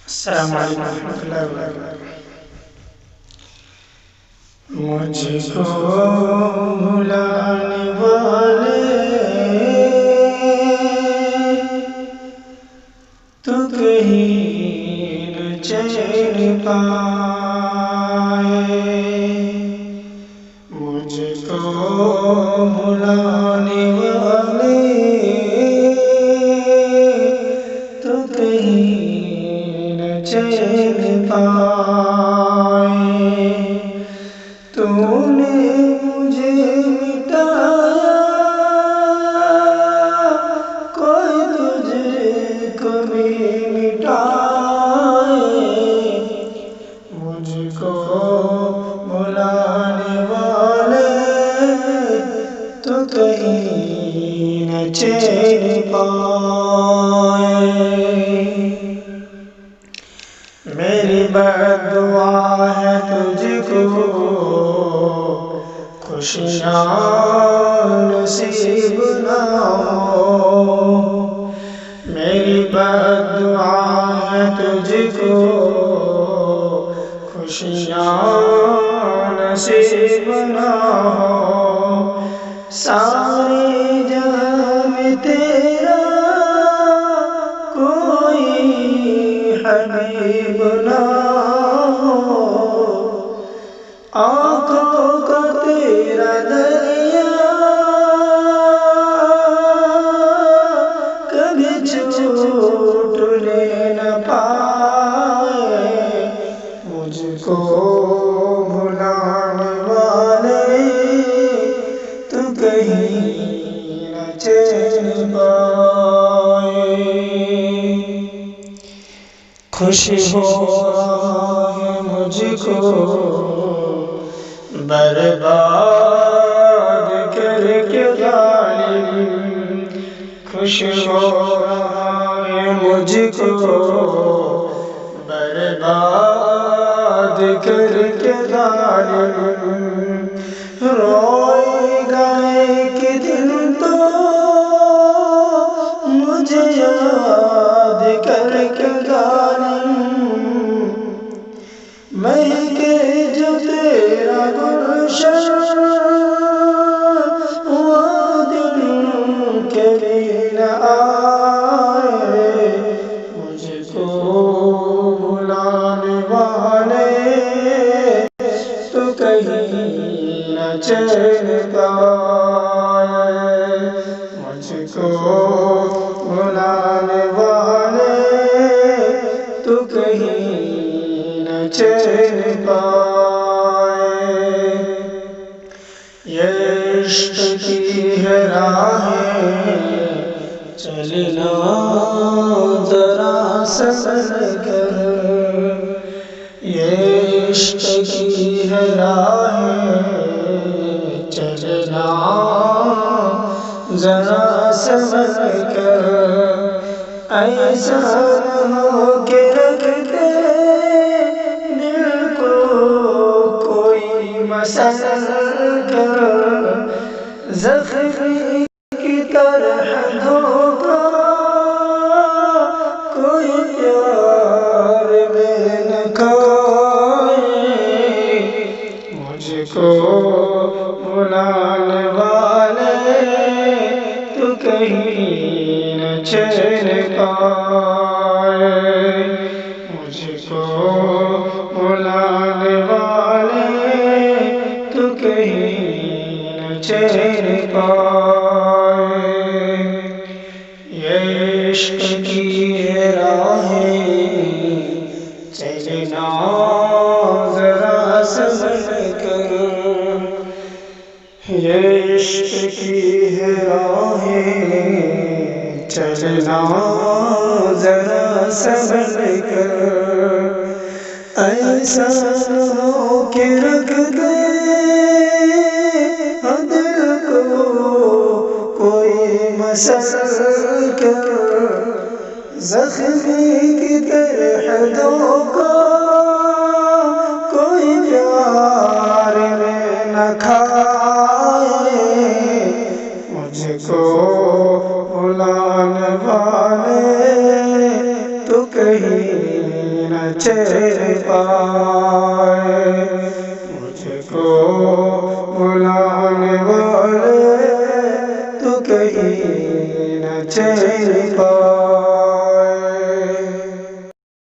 अस्सलाम वालेकुम रहमतुल्लाहि व बरकातुहू। मुझको भुलाने वाले तो कहीं न चैन पाए, मुझको भुलाने वाले तो कहीं न चैन पाए। तूने मुझे मिटाया, कोई तुझको भी मिटाए, मुझको भुलाने वाले तो कहीं न चैन पाए। मेरी बद्दुआ है तुझको खुशियाँ नसीब ना हो, मेरी बद्दुआ है तुझको खुशियाँ नसीब ना हो। सारे जहां में तेरा कोई हबीब ना हो, आँखों का तेरा दरिया कभी छूटने न पाए, मुझको भुलाने वाले तो कहीं न चैन पाए। खुश हो मुझको बर्बाद करके जालिम, खुश हो मुझको बर्बाद करके जालिम। रोएगा एक दिन तो मुझे याद करके जालिम, महके जो तेरा गुलशन वो दिन कभी न आए, मुझको भुलाने वाले तो कहीं न चैन पाए, मुझको भुलाने वाले तो कहीं न चैन पाए। ये इश्क की है राहें चलना जरा संभल कर, ये इश्क की है राहें चलना जरा संभल कर। ऐसा न हो के रख दे दिल को कोई मसल कर, ज़ख्म की तरह धोखा कोई प्यार में न खाए, मुझको भुलाने वाले तो कहीं न चैन पाए, मुझको भुलाने वाले तो कहीं न चैन पाए। ये इश्क की है राहें चलना जरा संभल कर, ये इश्क की है राहें चलना जरा संभल कर। ऐसा न हो के रख दे दिल को कोई मसल कर, ज़ख्मी की तरह धोखा कोई प्यार में न खाए, मुझको भुलाने वाले तो कहीं न चैन पाए, मुझको बुलाने वाले तू कहीं न चैन पाए।